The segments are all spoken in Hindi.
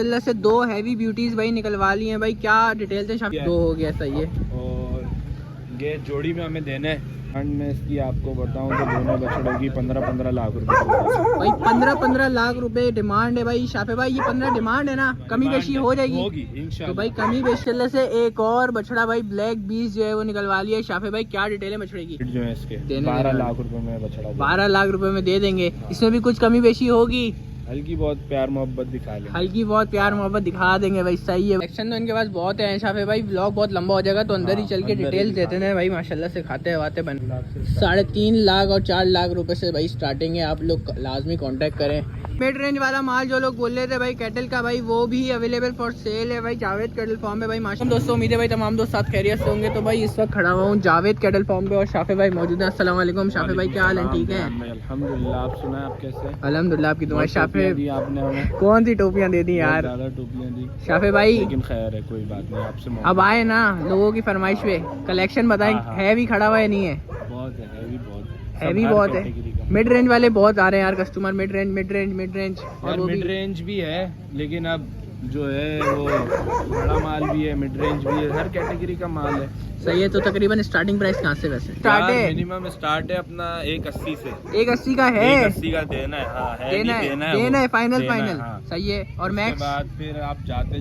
अल्लाह से दो हैवी ब्यूटीज भाई निकलवा ली हैं भाई। क्या डिटेल थे शाफी? दो हो गया, सही है। और ये जोड़ी में हमें देना है फंड में इसकी आपको बताऊं तो दोनों बछड़ों की 15-15 लाख रुपए भाई। 15-15 लाख रुपए डिमांड है भाई शाफे भाई। ये 15 डिमांड है ना, कमी बेशी हो जाएगी होगी इंशाल्लाह। तो भाई कमी बेशी। अल्लाह से एक और बछड़ा भाई ब्लैक बीस जो है वो निकलवा लिया है शाफे भाई। क्या डिटेल है बछड़े की? जो है इसके 12 लाख रुपए में बछड़ा 12 लाख रुपए में दे देंगे। इसमें भी कुछ कमी बेशी होगी, हल्की बहुत प्यार मोहब्बत दिखा लेंगे, हल्की बहुत प्यार मोहब्बत दिखा देंगे भाई। सही है। एक्शन तो इनके पास बहुत है शाफे भाई। ब्लॉग बहुत लंबा हो जाएगा तो अंदर ही चल के डिटेल्स देते हैं भाई। माशाल्लाह से खाते वाते बन 3.5 लाख और 4 लाख रुपए से भाई स्टार्टिंग है। आप लोग लाजमी कांटेक्ट करें। मिड रेंज वाला माल जो लोग बोल रहे थे भाई कैटल का भाई, वो भी अवेलेबल फॉर सेल है भाई जावेद कैटल फार्म में भाई। माशाल्लाह दोस्तों, उम्मीद है भाई तमाम दोस्त साथ खैरियत से होंगे। तो भाई इस वक्त खड़ा हुआ हूँ जावेद कैटल फार्म पे और शाफे भाई मौजूद है। अस्सलाम वालेकुम शाफे भाई, क्या हाल है? ठीक है अल्हम्दुलिल्लाह। आप सुना आप कैसे? अल्हम्दुलिल्लाह, आपकी दुआ। शाफे आपने हमें कौन सी टोपियां दे दी यार? ज्यादा टोपियां दी शाफे भाई, लेकिन खैर है, कोई बात नहीं। आपसे अब आए ना लोगों की फरमाइश पे कलेक्शन बताएं। है भी खड़ा हुआ है नहीं है? बहुत है, हैवी बहुत है। मिड रेंज वाले बहुत आ रहे हैं यार कस्टमर। मिड रेंज और वो मिड रेंज भी है, लेकिन अब जो है वो बड़ा माल भी है, मिड रेंज भी है, हर कैटेगरी का माल है। सही है। तो तकरीबन स्टार्टिंग प्राइस कहाँ से वैसे स्टार्ट है? मिनिमम स्टार्ट है अपना 180 से। 180 का है? 180 का देना है। हाँ, देना है फाइनल। हाँ। सही है। और मैक्स बाद फिर आप जाते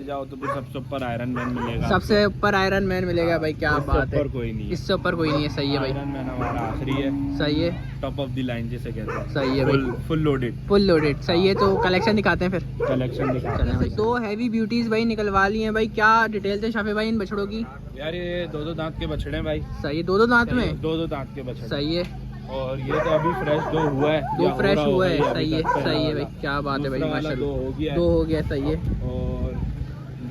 जाओ तो फिर सबसे ऊपर आयरन मैन मिलेगा। सबसे ऊपर आयरन मैन मिलेगा भाई। क्या बात है, कोई नहीं, इससे ऊपर कोई नहीं है। सही है भाई, आयरन मैन हमारा आखिरी है। सही है, टॉप ऑफ द लाइन जिसे कहते हैं। सही है भाई, फुल लोडेड। सही है। तो कलेक्शन दिखाते हैं फिर। कलेक्शन दिखाते हैं भाई। दो हैवी ब्यूटीज भाई निकलवा ली हैं भाई। क्या डिटेल थे शाफे भाई इन बछड़ों की? यार ये दो दांत के बछड़े हैं भाई। सही है। दो दांत में? दो दांत के बछड़े। सही है। और ये तो अभी फ्रेश दो हुआ है। दो फ्रेश हुआ है। सही है भाई, क्या बात है भाई माशाल्लाह। दो हो गया, सही है। और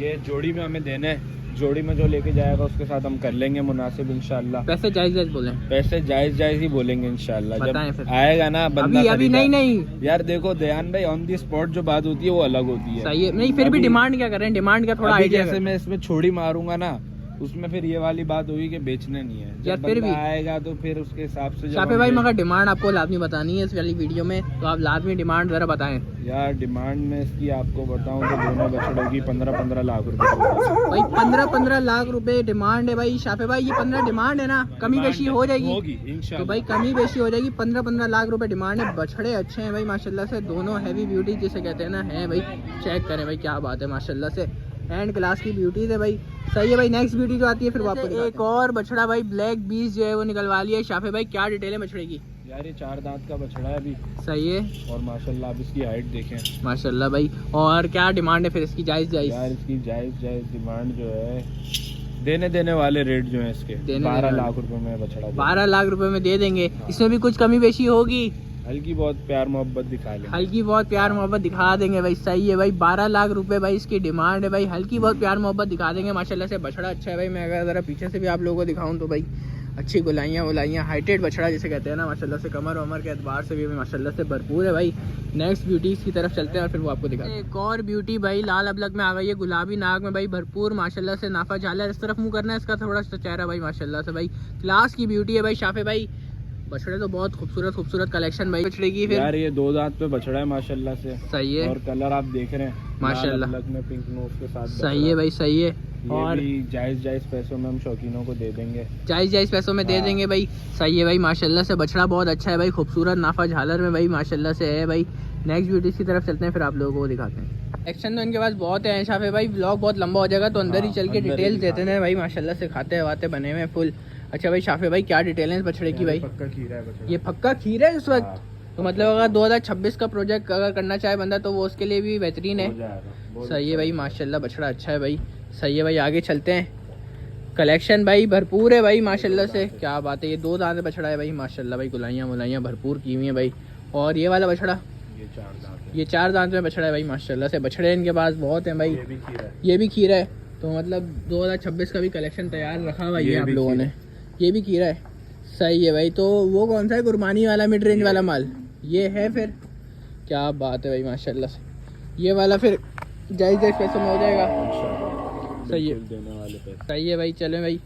ये जोड़ी में हमें देना है। जोड़ी में जो लेके जाएगा उसके साथ हम कर लेंगे मुनासिब इंशाल्लाह। पैसे जायज बोले? पैसे जायज ही बोलेंगे इंशाल्लाह। जब फिर आएगा ना बंदा। अभी नहीं यार देखो दयान भाई, ऑन दी स्पॉट जो बात होती है वो अलग होती है। सही है। नहीं फिर भी डिमांड क्या करें? डिमांड का थोड़ा आइडिया। जैसे मैं इसमें छोड़ी मारूंगा ना, उसमें फिर ये वाली बात होगी कि बेचने नहीं है। यार फिर भी आएगा तो फिर उसके हिसाब से। शाफे भाई मगर डिमांड आपको लाजमी बतानी है इस वाली वीडियो में, तो आप लाजमी डिमांड जरा बताएं। यार डिमांड में इसकी आपको बताऊं तो दोनों बछड़ों की 15-15 लाख रुपए भाई। 15-15 लाख रुपए डिमांड है भाई शाफे भाई। ये 15 डिमांड है ना, कमी बेशी हो जाएगी होगी इंशाल्लाह। तो भाई कमी बेशी हो जाएगी। 15-15 लाख रुपए डिमांड है। बछड़े अच्छे हैं भाई माशाल्लाह से। दोनों हैवी ब्यूटी जिसे कहते हैं ना है भाई। चेक करें भाई, क्या बात है माशाल्लाह से। हैंड क्लास की ब्यूटी है भाई। सही है भाई। नेक्स्ट ब्यूटी जो आती है फिर वापस एक और बछड़ा भाई ब्लैक बीस जो है वो निकलवा लिया है शाफे भाई। क्या डिटेल है बछड़े की? यार ये 4 दांत का बछड़ा है अभी। सही है। और माशाल्लाह आप इसकी हाइट देखें माशाल्लाह भाई। और क्या डिमांड है फिर इसकी? जायज यार इसकी जायज डिमांड जो है, देने वाले रेट जो है इसके 12 लाख रुपए में बछड़ा। 12 लाख रुपए में दे देंगे। इसमें भी कुछ कमी बेशी होगी, हल्की बहुत प्यार मोहब्बत दिखा लेंगे, हल्की बहुत प्यार मोहब्बत दिखा देंगे भाई। सही है भाई। 12 लाख रुपए भाई इसकी डिमांड है भाई। हल्की बहुत प्यार मोहब्बत दिखा देंगे माशाल्लाह से। बछड़ा अच्छा है भाई। मैं अगर ज़रा पीछे से भी आप लोगों को दिखाऊं तो भाई अच्छी गुलाइयाँ हाइटेड बछड़ा जिसे कहते हैं ना माशाल्लाह से। कमर वमर के एतबार से भी माशाल्लाह से भरपूर है भाई। नेक्स्ट ब्यूटी की तरफ चलते हैं और फिर वो आपको दिखाते हैं। एक और ब्यूटी भाई लाल अबलग में आ गई है, गुलाबी नाग में भाई भरपूर माशाल्लाह से। नाफा झालर इस तरफ मुँह करना है इसका, थोड़ा सा चेहरा भाई माशाल्लाह से भाई क्लास की ब्यूटी है भाई शाफे भाई। बछड़े तो बहुत खूबसूरत कलेक्शन भाई बछड़े की। फिर यार ये 2 दांत पे बछड़ा है माशाल्लाह से। सही है। और कलर आप देख रहे हैं माशाल्लाह में पिंक नोज के साथ। सही है भाई, सही है। और जायज पैसों में हम शौकीनों को दे देंगे। जायज पैसों में दे देंगे भाई। सही है भाई माशाल्लाह से। बछड़ा बहुत अच्छा है भाई, खूबसूरत नाफा झालर में भाई माशाल्लाह से है भाई। नेक्स्ट ब्यूटी की तरफ चलते हैं फिर आप लोगों को दिखाते हैं। एक्शन तो इनके पास बहुत है शाफे भाई। ब्लॉग बहुत लंबा हो जाएगा तो अंदर ही चल के डिटेल्स देते हैं भाई माशाल्लाह से। खाते वाते बने हुए फुल। अच्छा भाई शाफे भाई, क्या डिटेल है इस बछड़े की भाई? पक्का खीरा है बछड़ा। ये पक्का खीरा है इस वक्त? तो मतलब अगर 2026 का प्रोजेक्ट अगर करना चाहे बंदा तो वो उसके लिए भी बेहतरीन है। सही है भाई माशाल्लाह। बछड़ा अच्छा है भाई। सही है भाई। आगे चलते हैं। कलेक्शन भाई भरपूर है भाई माशाल्लाह से। क्या बात है। ये 2 दांत बछड़ा है भाई माशाल्लाह भाई। गुलाइयाँ भरपूर की हुई है भाई। और ये वाला बछड़ा ये 4 दांत में बछड़ा है भाई माशाल्लाह से। बछड़े इनके पास बहुत हैं भाई। ये भी खीरा है। तो मतलब 2026 का भी कलेक्शन तैयार रखा हुआ है आप लोगों ने। ये भी खीरा है। सही है भाई। तो वो कौन सा है? कुर्बानी वाला मिड रेंज वाला माल ये है फिर? क्या बात है भाई माशाल्लाह से। ये वाला फिर जायज पैसों में हो जाएगा। सही है। देने वाले पैसे। सही है भाई। चले भाई।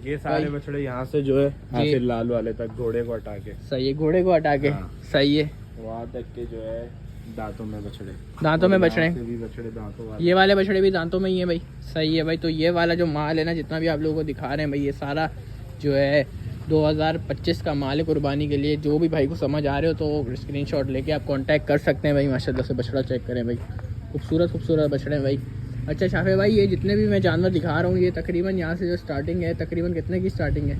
ये सारे बछड़े यहाँ से जो है फिर लाल वाले तक घोड़े को हटा के। सही है। घोड़े को हटा के। सही है। वहाँ तक के जो है दांतों में बछड़े, दांतों में और बछड़े, यहाँ से भी बछड़े दांतों वाले। ये वाले बछड़े भी दांतों में ही है भाई। सही है भाई। तो ये वाला जो माल है ना, जितना भी आप लोगों को दिखा रहे हैं भाई, ये सारा जो है 2025 का माल है कुर्बानी के लिए। जो भी भाई को समझ आ रहे हो तो स्क्रीनशॉट लेके आप कांटेक्ट कर सकते हैं भाई। माशाल्लाह से बछड़ा चेक करें भाई, खूबसूरत खूबसूरत बछड़े हैं भाई। अच्छा शाफे भाई, ये जितने भी मैं जानवर दिखा रहा हूँ, ये तकरीबन यहाँ से जो स्टार्टिंग है, तकरीबन कितने की स्टार्टिंग है?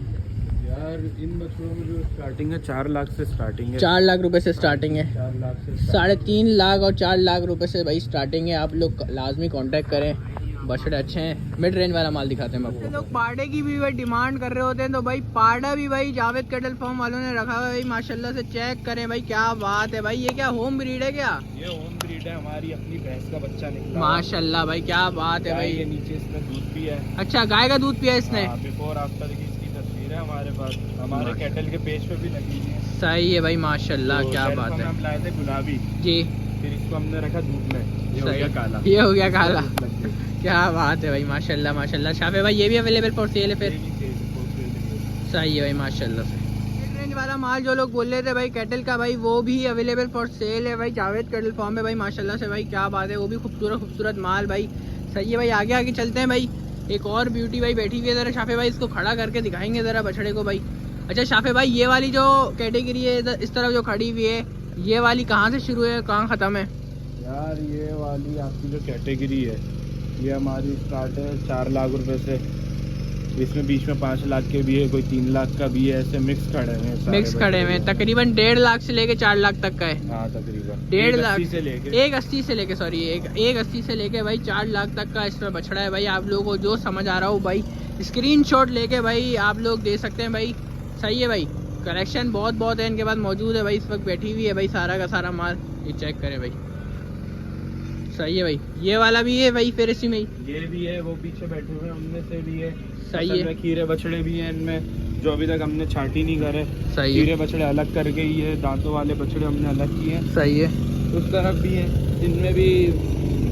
यार इन बछड़ों में जो स्टार्टिंग है 4 लाख से स्टार्टिंग है। 4 लाख रुपए से स्टार्टिंग है। 4 लाख से 3.5 लाख और 4 लाख रुपए से भाई स्टार्टिंग है। आप लोग लाजमी कांटेक्ट करें, बछड़े अच्छे हैं। मिड रेंज वाला माल दिखाते हैं आपको। लोग पाड़े की भी भाई डिमांड कर रहे होते हैं, तो भाई पाड़ा भी भाई जावेद कैटल फार्म वालों ने रखा हुआ है भाई। माशाल्लाह से चेक करें भाई, क्या बात है भाई। ये क्या होम ब्रीड है क्या? ये होम ब्रीड है, हमारी अपनी भैंस का बच्चा निकला। माशाल्लाह भाई, क्या बात है भाई। के नीचे इसमें दूध भी है। अच्छा, गाय का दूध पिया इसने? बिफोर आफ्टर की इसकी तस्वीर है हमारे पास, हमारे कैटल के पेज पे भी लगी है। सही है भाई, माशाल्लाह, क्या बात है। हम लाए थे गुलाबी जी, फिर इसको हमने रखा दूध में, ये हो गया काला। ये हो गया काला। क्या बात है भाई, माशाल्लाह माशाल्लाह। शाफे भाई, ये भी अवेलेबल फॉर सेल है फिर? सही है भाई, माशाल्लाह से। मिड रेंज वाला माल जो लोग बोल रहे थे भाई कैटल का भाई, वो भी अवेलेबल फॉर सेल है भाई जावेद कैटल फार्म में भाई। माशाल्लाह से भाई, क्या बात है। वो भी खूबसूरत खूबसूरत माल भाई। सही है भाई, आगे आगे चलते हैं भाई। एक और ब्यूटी भाई बैठी हुई है, ज़रा शाफे भाई इसको खड़ा करके दिखाएंगे ज़रा बछड़े को भाई। अच्छा शाफे भाई, ये वाली जो कैटेगरी है इस तरफ जो खड़ी हुई है, ये वाली कहाँ से शुरू है, कहाँ ख़त्म है? यार ये वाली आपकी जो कैटेगरी है, ये हमारी स्टार्ट है 4 लाख रुपए से। इसमें बीच में 5 लाख के भी है, कोई 3 लाख का भी है, ऐसे मिक्स खड़े हुए हैं। मिक्स खड़े हुए हैं। तकरीबन 1.5 लाख से लेके 4 लाख तक का है। हाँ तकरीबन 1.5 लाख से लेके 1.80 से लेके सॉरी 1.80 से लेके भाई 4 लाख तक का इसमें बछड़ा है भाई। आप लोगों को जो समझ आ रहा हो भाई, स्क्रीनशॉट लेके भाई आप लोग दे सकते हैं भाई। सही है भाई, कलेक्शन बहुत बहुत है इनके पास मौजूद है भाई। इस वक्त बैठी हुई है भाई सारा का सारा माल, ये चेक करें भाई। सही है भाई, ये वाला भी है भाई फिर इसी में ही? ये भी है, वो पीछे बैठे हुए हैं उनमें से भी है। सही है। खीरे बछड़े भी हैं इनमें, जो अभी तक हमने छाटी नहीं करे। सही है। खीरे बछड़े अलग करके ही है, दांतों वाले बछड़े हमने अलग किए हैं। सही है। उस तरफ भी है, इनमें भी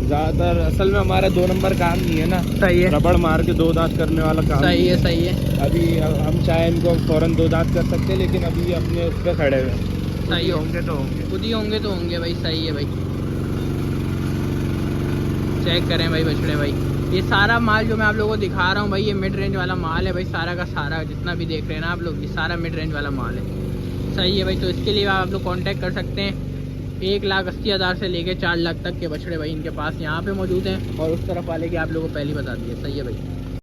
ज़्यादातर असल में हमारा 2 नंबर काम नहीं है ना। सही है। रबड़ मार के 2 दांत करने वाला काम। सही है। सही है। अभी हम चाहे इनको फौरन 2 दांत कर सकते हैं, लेकिन अभी अपने उस पर खड़े हुए हैं। सही होंगे तो होंगे, खुद ही होंगे तो होंगे भाई। सही है भाई, चेक करें भाई बछड़े भाई। ये सारा माल जो मैं आप लोगों को दिखा रहा हूँ भाई, ये मिड रेंज वाला माल है भाई। सारा का सारा जितना भी देख रहे हैं ना आप लोग, ये सारा मिड रेंज वाला माल है। सही है भाई, तो इसके लिए आप लोग कांटेक्ट कर सकते हैं। 1,80,000 से लेके 4 लाख तक के बछड़े भाई इनके पास यहाँ पे मौजूद हैं, और उस तरफ वाले की आप लोगों को पहले बता दिए। सही है भाई।